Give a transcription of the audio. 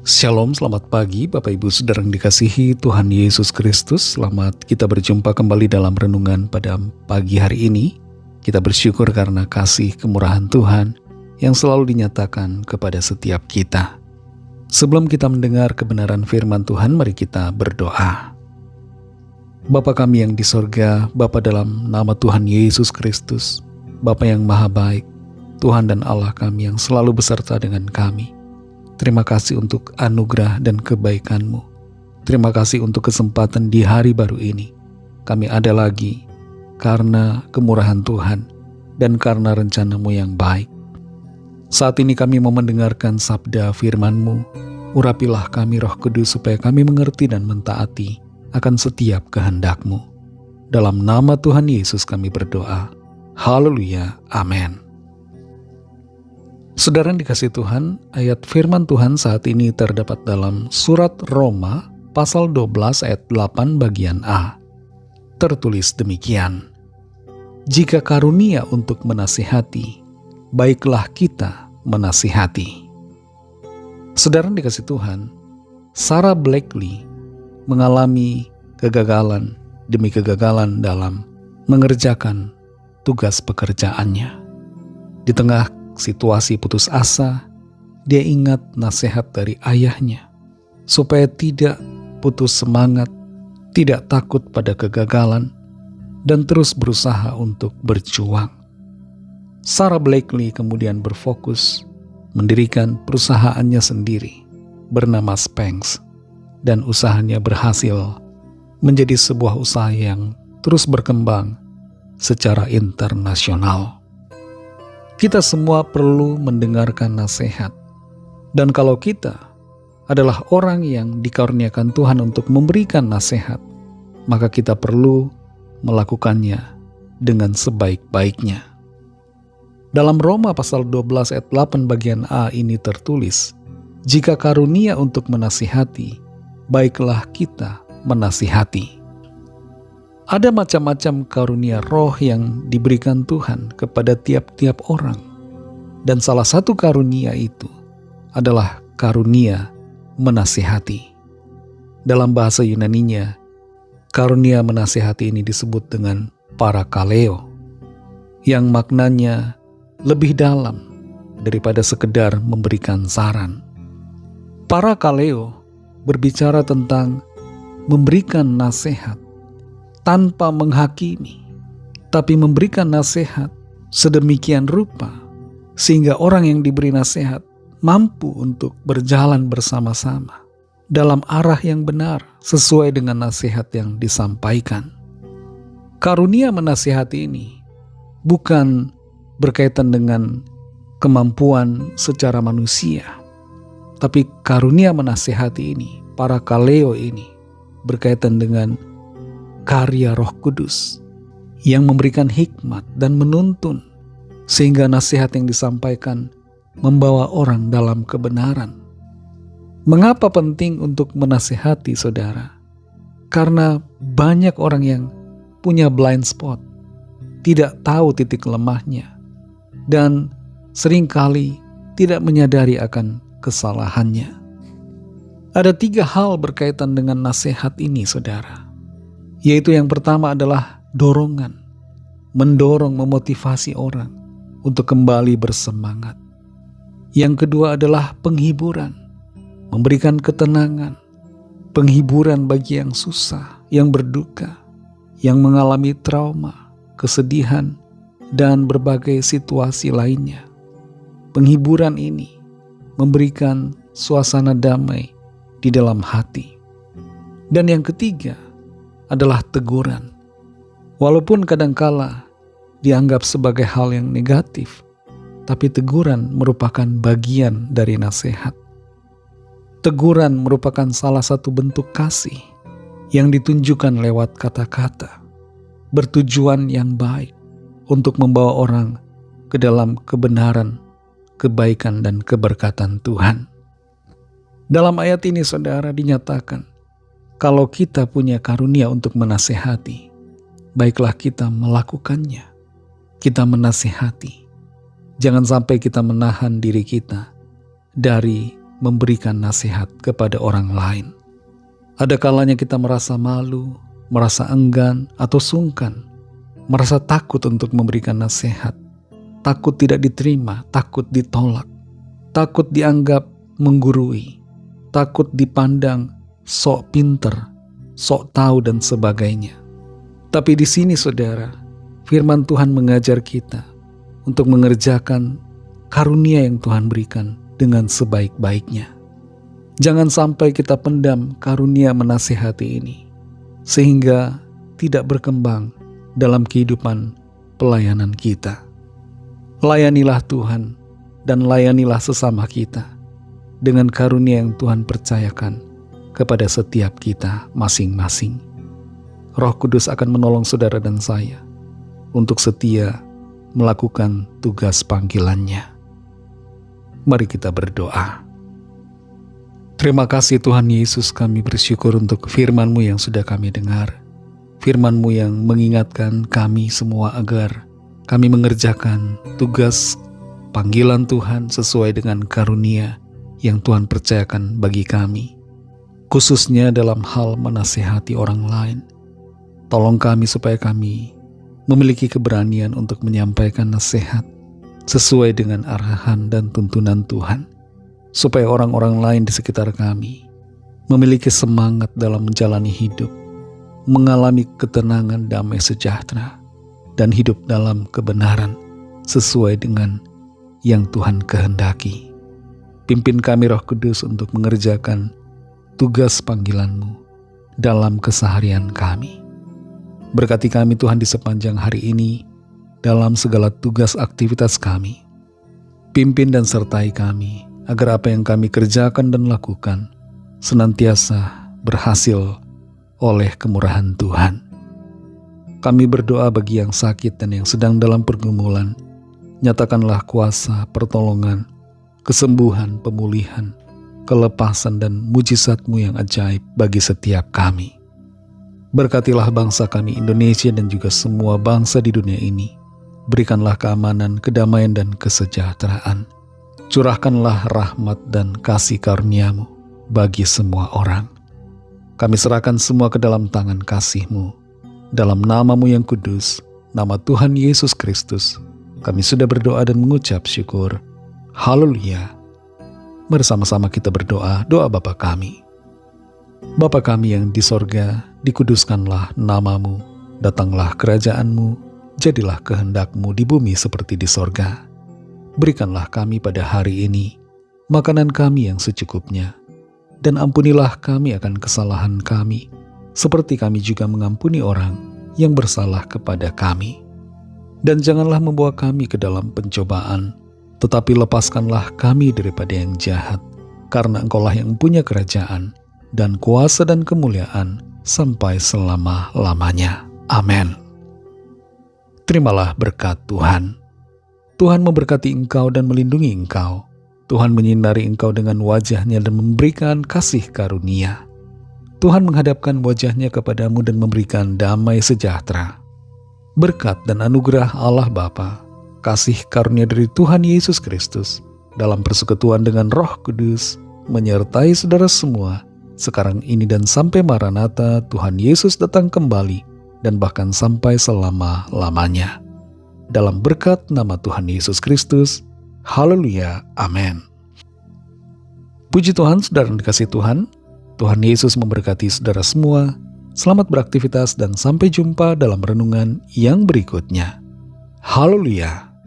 Shalom, selamat pagi Bapak Ibu Saudara yang dikasihi Tuhan Yesus Kristus. Selamat kita berjumpa kembali dalam renungan pada pagi hari ini. Kita bersyukur karena kasih kemurahan Tuhan yang selalu dinyatakan kepada setiap kita. Sebelum kita mendengar kebenaran firman Tuhan, mari kita berdoa. Bapa kami yang di sorga, Bapa dalam nama Tuhan Yesus Kristus, Bapa yang maha baik, Tuhan dan Allah kami yang selalu beserta dengan kami. Terima kasih untuk anugerah dan kebaikan-Mu. Terima kasih untuk kesempatan di hari baru ini. Kami ada lagi karena kemurahan Tuhan dan karena rencana-Mu yang baik. Saat ini kami mau mendengarkan sabda firman-Mu. Urapilah kami Roh Kudus supaya kami mengerti dan mentaati akan setiap kehendak-Mu. Dalam nama Tuhan Yesus kami berdoa. Haleluya. Amin. Saudara yang dikasihi Tuhan, ayat firman Tuhan saat ini terdapat dalam surat Roma pasal 12 ayat 8 bagian A. Tertulis demikian, jika karunia untuk menasihati, baiklah kita menasihati. Saudara yang dikasihi Tuhan, Sarah Blakely mengalami kegagalan demi kegagalan dalam mengerjakan tugas pekerjaannya. Di tengah situasi putus asa, dia ingat nasihat dari ayahnya supaya tidak putus semangat, tidak takut pada kegagalan, dan terus berusaha untuk berjuang. Sarah Blakely kemudian berfokus mendirikan perusahaannya sendiri bernama Spanx, dan usahanya berhasil menjadi sebuah usaha yang terus berkembang secara internasional. Kita semua perlu mendengarkan nasihat. Dan kalau kita adalah orang yang dikaruniakan Tuhan untuk memberikan nasihat, maka kita perlu melakukannya dengan sebaik-baiknya. Dalam Roma pasal 12 ayat 8 bagian A ini tertulis, jika karunia untuk menasihati, baiklah kita menasihati. Ada macam-macam karunia roh yang diberikan Tuhan kepada tiap-tiap orang. Dan salah satu karunia itu adalah karunia menasihati. Dalam bahasa Yunaninya, karunia menasihati ini disebut dengan parakaleo, yang maknanya lebih dalam daripada sekedar memberikan saran. Parakaleo berbicara tentang memberikan nasihat tanpa menghakimi, tapi memberikan nasihat sedemikian rupa sehingga orang yang diberi nasihat mampu untuk berjalan bersama-sama dalam arah yang benar sesuai dengan nasihat yang disampaikan. Karunia menasihati ini bukan berkaitan dengan kemampuan secara manusia, tapi karunia menasihati ini, parakaleo ini, berkaitan dengan karya Roh Kudus yang memberikan hikmat dan menuntun sehingga nasihat yang disampaikan membawa orang dalam kebenaran. Mengapa penting untuk menasihati saudara? Karena banyak orang yang punya blind spot, tidak tahu titik lemahnya, dan seringkali tidak menyadari akan kesalahannya. Ada 3 hal berkaitan dengan nasihat ini saudara. Yaitu yang pertama adalah dorongan, mendorong, memotivasi orang untuk kembali bersemangat. Yang kedua adalah penghiburan, memberikan ketenangan, penghiburan bagi yang susah, yang berduka, yang mengalami trauma, kesedihan, dan berbagai situasi lainnya. Penghiburan ini memberikan suasana damai di dalam hati. Dan yang ketiga adalah teguran. Walaupun kadangkala dianggap sebagai hal yang negatif, tapi teguran merupakan bagian dari nasihat. Teguran merupakan salah satu bentuk kasih yang ditunjukkan lewat kata-kata, bertujuan yang baik untuk membawa orang ke dalam kebenaran, kebaikan, dan keberkatan Tuhan. Dalam ayat ini saudara dinyatakan, kalau kita punya karunia untuk menasihati, baiklah kita melakukannya. Kita menasihati. Jangan sampai kita menahan diri kita dari memberikan nasihat kepada orang lain. Ada kalanya kita merasa malu, merasa enggan atau sungkan, merasa takut untuk memberikan nasihat, takut tidak diterima, takut ditolak, takut dianggap menggurui, takut dipandang sok pinter, sok tahu dan sebagainya. Tapi di sini saudara, firman Tuhan mengajar kita untuk mengerjakan karunia yang Tuhan berikan dengan sebaik-baiknya. Jangan sampai kita pendam karunia menasihati ini, sehingga tidak berkembang dalam kehidupan pelayanan kita. Layanilah Tuhan dan layanilah sesama kita dengan karunia yang Tuhan percayakan kepada setiap kita masing-masing. Roh Kudus akan menolong saudara dan saya untuk setia melakukan tugas panggilannya. Mari kita berdoa. Terima kasih Tuhan Yesus, kami bersyukur untuk firman-Mu yang sudah kami dengar. Firman-Mu yang mengingatkan kami semua agar kami mengerjakan tugas panggilan Tuhan sesuai dengan karunia yang Tuhan percayakan bagi kami. Khususnya dalam hal menasihati orang lain. Tolong kami supaya kami memiliki keberanian untuk menyampaikan nasihat sesuai dengan arahan dan tuntunan Tuhan. Supaya orang-orang lain di sekitar kami memiliki semangat dalam menjalani hidup, mengalami ketenangan, damai sejahtera, dan hidup dalam kebenaran sesuai dengan yang Tuhan kehendaki. Pimpin kami Roh Kudus untuk mengerjakan tugas panggilan-Mu dalam keseharian kami. Berkati kami Tuhan di sepanjang hari ini dalam segala tugas aktivitas kami. Pimpin dan sertai kami agar apa yang kami kerjakan dan lakukan senantiasa berhasil oleh kemurahan Tuhan. Kami berdoa bagi yang sakit dan yang sedang dalam pergumulan. Nyatakanlah kuasa, pertolongan, kesembuhan, pemulihan, kelepasan dan mujizat-Mu yang ajaib bagi setiap kami. Berkatilah bangsa kami Indonesia dan juga semua bangsa di dunia ini. Berikanlah keamanan, kedamaian dan kesejahteraan. Curahkanlah rahmat dan kasih karunia-Mu bagi semua orang. Kami serahkan semua ke dalam tangan kasih-Mu. Dalam nama-Mu yang kudus, nama Tuhan Yesus Kristus, kami sudah berdoa dan mengucap syukur. Haleluya. Bersama-sama kita berdoa, doa Bapa kami. Bapa kami yang di sorga, dikuduskanlah nama-Mu, datanglah kerajaan-Mu, jadilah kehendak-Mu di bumi seperti di sorga. Berikanlah kami pada hari ini makanan kami yang secukupnya, dan ampunilah kami akan kesalahan kami, seperti kami juga mengampuni orang yang bersalah kepada kami. Dan janganlah membawa kami ke dalam pencobaan, tetapi lepaskanlah kami daripada yang jahat, karena Engkaulah yang punya kerajaan, dan kuasa dan kemuliaan, sampai selama-lamanya. Amin. Terimalah berkat Tuhan. Tuhan memberkati engkau dan melindungi engkau. Tuhan menyinari engkau dengan wajah-Nya dan memberikan kasih karunia. Tuhan menghadapkan wajah-Nya kepadamu dan memberikan damai sejahtera. Berkat dan anugerah Allah Bapa, kasih karunia dari Tuhan Yesus Kristus, dalam persekutuan dengan Roh Kudus, menyertai saudara semua, sekarang ini dan sampai Maranatha Tuhan Yesus datang kembali, dan bahkan sampai selama-lamanya. Dalam berkat nama Tuhan Yesus Kristus, haleluya, amin. Puji Tuhan, saudara yang dikasihi Tuhan, Tuhan Yesus memberkati saudara semua. Selamat beraktivitas dan sampai jumpa dalam renungan yang berikutnya. Haleluya.